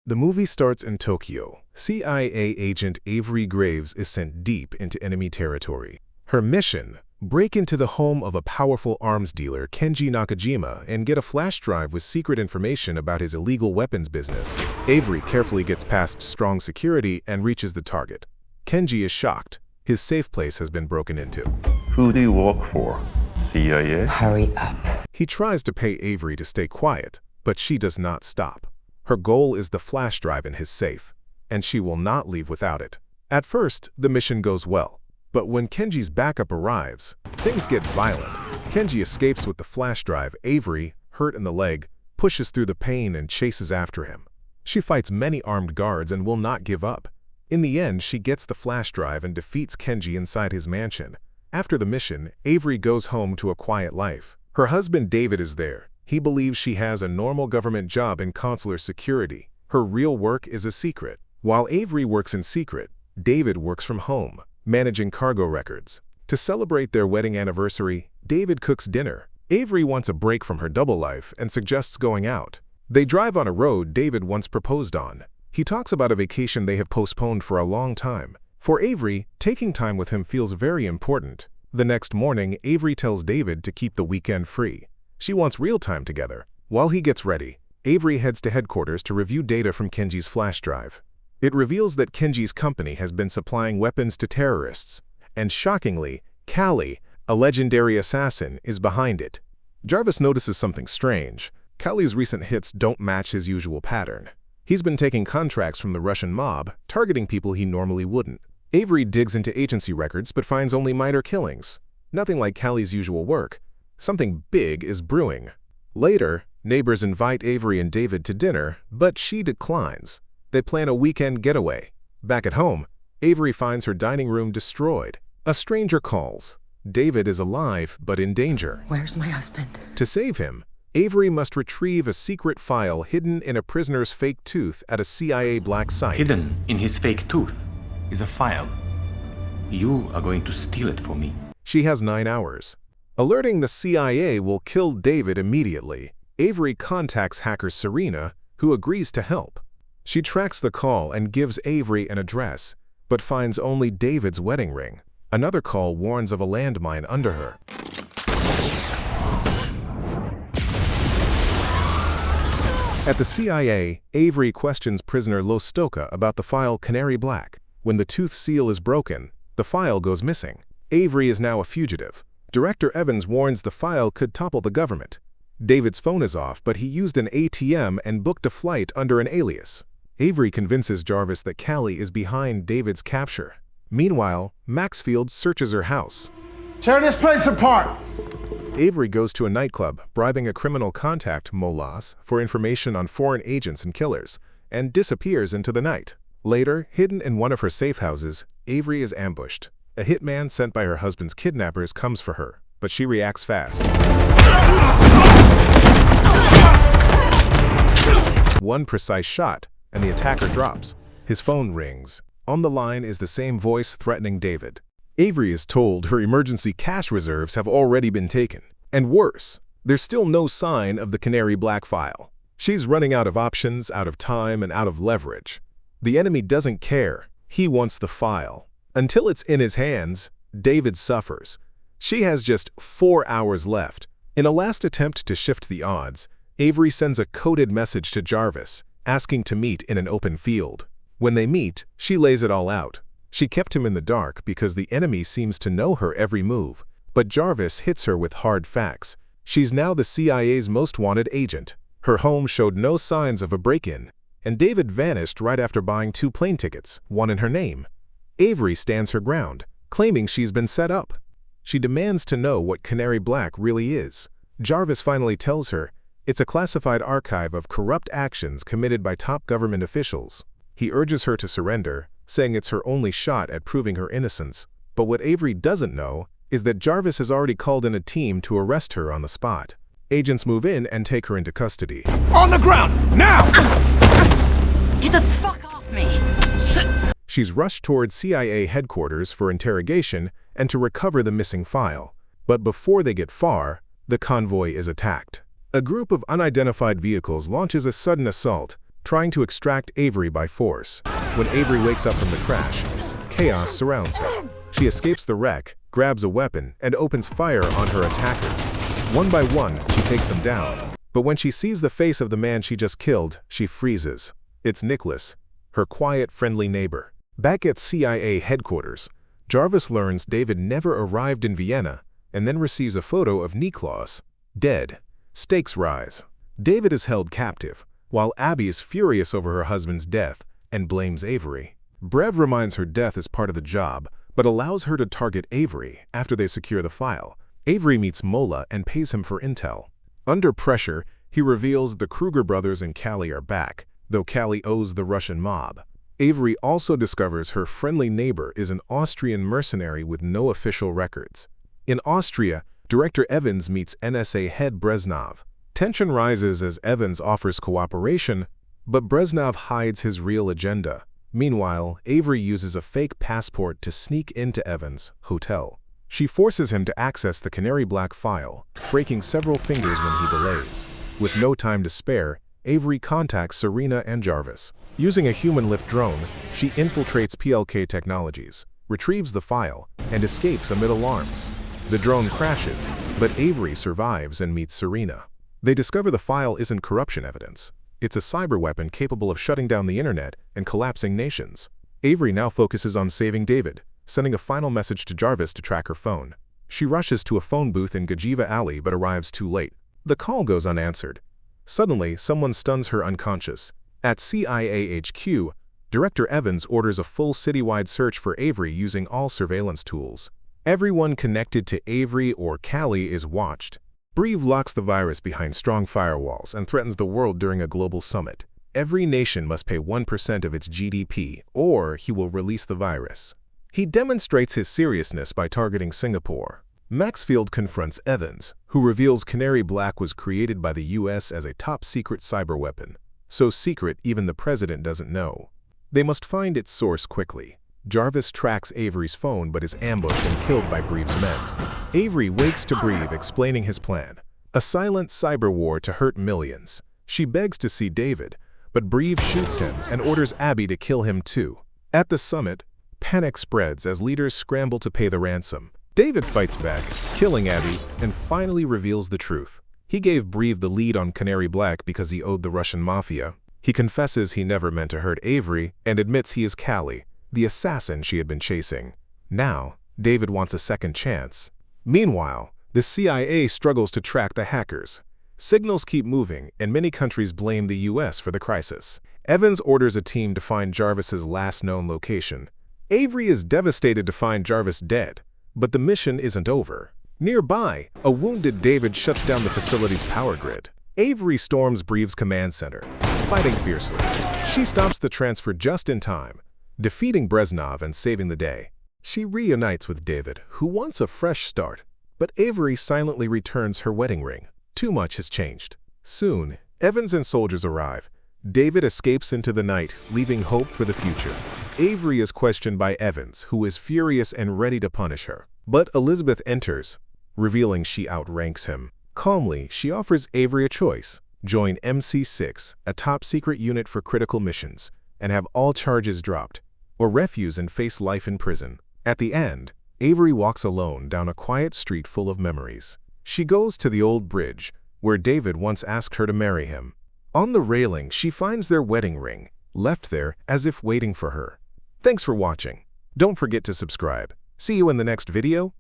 The movie starts in Tokyo. CIA agent Avery Graves is sent deep into enemy territory. Her mission: break into the home of a powerful arms dealer, Kenji Nakajima, and get a flash drive with secret information about his illegal weapons business. Avery carefully gets past strong security and reaches the target. Kenji is shocked. His safe place has been broken into. Who do you work for? CIA? Hurry up. He tries to pay Avery to stay quiet, but she does not stop. Her goal is the flash drive in his safe, and she will not leave without it. At first, the mission goes well, but when Kenji's backup arrives, things get violent. Kenji escapes with the flash drive. Avery, hurt in the leg, pushes through the pain and chases after him. She fights many armed guards and will not give up. In the end, she gets the flash drive and defeats Kenji inside his mansion. After the mission, Avery goes home to a quiet life. Her husband David is there. He believes she has a normal government job in consular security. Her real work is a secret. While Avery works in secret, David works from home, managing cargo records. To celebrate their wedding anniversary, David cooks dinner. Avery wants a break from her double life and suggests going out. They drive on a road David once proposed on. He talks about a vacation they have postponed for a long time. For Avery, taking time with him feels very important. The next morning, Avery tells David to keep the weekend free. She wants real time together. While he gets ready, Avery heads to headquarters to review data from Kenji's flash drive. It reveals that Kenji's company has been supplying weapons to terrorists, and shockingly, Callie, a legendary assassin, is behind it. Jarvis notices something strange. Callie's recent hits don't match his usual pattern. He's been taking contracts from the Russian mob, targeting people he normally wouldn't. Avery digs into agency records but finds only minor killings. Nothing like Callie's usual work. Something big is brewing. Later, neighbors invite Avery and David to dinner, but she declines. They plan a weekend getaway. Back at home, Avery finds her dining room destroyed. A stranger calls. David is alive, but in danger. Where's my husband? To save him, Avery must retrieve a secret file hidden in a prisoner's fake tooth at a CIA black site. Hidden in his fake tooth is a file. You are going to steal it for me. She has 9 hours. Alerting the CIA will kill David immediately. Avery contacts hacker Serena, who agrees to help. She tracks the call and gives Avery an address, but finds only David's wedding ring. Another call warns of a landmine under her. At the CIA, Avery questions prisoner Lostoka about the file Canary Black. When the tooth seal is broken, the file goes missing. Avery is now a fugitive. Director Evans warns the file could topple the government. David's phone is off, but he used an ATM and booked a flight under an alias. Avery convinces Jarvis that Callie is behind David's capture. Meanwhile, Maxfield searches her house. Tear this place apart! Avery goes to a nightclub, bribing a criminal contact, Molas, for information on foreign agents and killers, and disappears into the night. Later, hidden in one of her safe houses, Avery is ambushed. A hitman sent by her husband's kidnappers comes for her, but she reacts fast. One precise shot, and the attacker drops. His phone rings. On the line is the same voice threatening David. Avery is told her emergency cash reserves have already been taken. And worse, there's still no sign of the Canary Black file. She's running out of options, out of time, and out of leverage. The enemy doesn't care. He wants the file. Until it's in his hands, David suffers. She has just 4 hours left. In a last attempt to shift the odds, Avery sends a coded message to Jarvis, asking to meet in an open field. When they meet, she lays it all out. She kept him in the dark because the enemy seems to know her every move. But Jarvis hits her with hard facts. She's now the CIA's most wanted agent. Her home showed no signs of a break-in, and David vanished right after buying 2 plane tickets, one in her name. Avery stands her ground, claiming she's been set up. She demands to know what Canary Black really is. Jarvis finally tells her it's a classified archive of corrupt actions committed by top government officials. He urges her to surrender, saying it's her only shot at proving her innocence. But what Avery doesn't know is that Jarvis has already called in a team to arrest her on the spot. Agents move in and take her into custody. On the ground, now! Get the fuck off me! She's rushed towards CIA headquarters for interrogation and to recover the missing file. But before they get far, the convoy is attacked. A group of unidentified vehicles launches a sudden assault, trying to extract Avery by force. When Avery wakes up from the crash, chaos surrounds her. She escapes the wreck, grabs a weapon, and opens fire on her attackers. One by one, she takes them down. But when she sees the face of the man she just killed, she freezes. It's Nicholas, her quiet, friendly neighbor. Back at CIA headquarters, Jarvis learns David never arrived in Vienna and then receives a photo of Niklaus, dead. Stakes rise. David is held captive, while Abby is furious over her husband's death and blames Avery. Brev reminds her death is part of the job, but allows her to target Avery after they secure the file. Avery meets Mola and pays him for intel. Under pressure, he reveals the Kruger brothers and Callie are back, though Callie owes the Russian mob. Avery also discovers her friendly neighbor is an Austrian mercenary with no official records. In Austria, Director Evans meets NSA head Breznov. Tension rises as Evans offers cooperation, but Breznov hides his real agenda. Meanwhile, Avery uses a fake passport to sneak into Evans' hotel. She forces him to access the Canary Black file, breaking several fingers when he delays. With no time to spare, Avery contacts Serena and Jarvis. Using a human-lift drone, she infiltrates PLK Technologies, retrieves the file, and escapes amid alarms. The drone crashes, but Avery survives and meets Serena. They discover the file isn't corruption evidence. It's a cyber weapon capable of shutting down the internet and collapsing nations. Avery now focuses on saving David, sending a final message to Jarvis to track her phone. She rushes to a phone booth in Gajiva Alley but arrives too late. The call goes unanswered. Suddenly, someone stuns her unconscious. At CIA HQ, Director Evans orders a full citywide search for Avery using all surveillance tools. Everyone connected to Avery or Callie is watched. Breve locks the virus behind strong firewalls and threatens the world during a global summit. Every nation must pay 1% of its GDP, or he will release the virus. He demonstrates his seriousness by targeting Singapore. Maxfield confronts Evans, who reveals Canary Black was created by the US as a top-secret cyber weapon. So secret even the president doesn't know. They must find its source quickly. Jarvis tracks Avery's phone but is ambushed and killed by Breve's men. Avery wakes to Breve explaining his plan. A silent cyber war to hurt millions. She begs to see David, but Breve shoots him and orders Abby to kill him too. At the summit, panic spreads as leaders scramble to pay the ransom. David fights back, killing Abby, and finally reveals the truth. He gave Breve the lead on Canary Black because he owed the Russian mafia. He confesses he never meant to hurt Avery and admits he is Callie, the assassin she had been chasing. Now, David wants a second chance. Meanwhile, the CIA struggles to track the hackers. Signals keep moving, and many countries blame the US for the crisis. Evans orders a team to find Jarvis's last known location. Avery is devastated to find Jarvis dead, but the mission isn't over. Nearby, a wounded David shuts down the facility's power grid. Avery storms Breve's command center, fighting fiercely. She stops the transfer just in time, defeating Breznov and saving the day. She reunites with David, who wants a fresh start, but Avery silently returns her wedding ring. Too much has changed. Soon, Evans and soldiers arrive. David escapes into the night, leaving hope for the future. Avery is questioned by Evans, who is furious and ready to punish her. But Elizabeth enters, revealing she outranks him. Calmly, she offers Avery a choice. Join MC6, a top-secret unit for critical missions, and have all charges dropped, or refuse and face life in prison. At the end, Avery walks alone down a quiet street full of memories. She goes to the old bridge, where David once asked her to marry him. On the railing, she finds their wedding ring, left there as if waiting for her. Thanks for watching. Don't forget to subscribe. See you in the next video.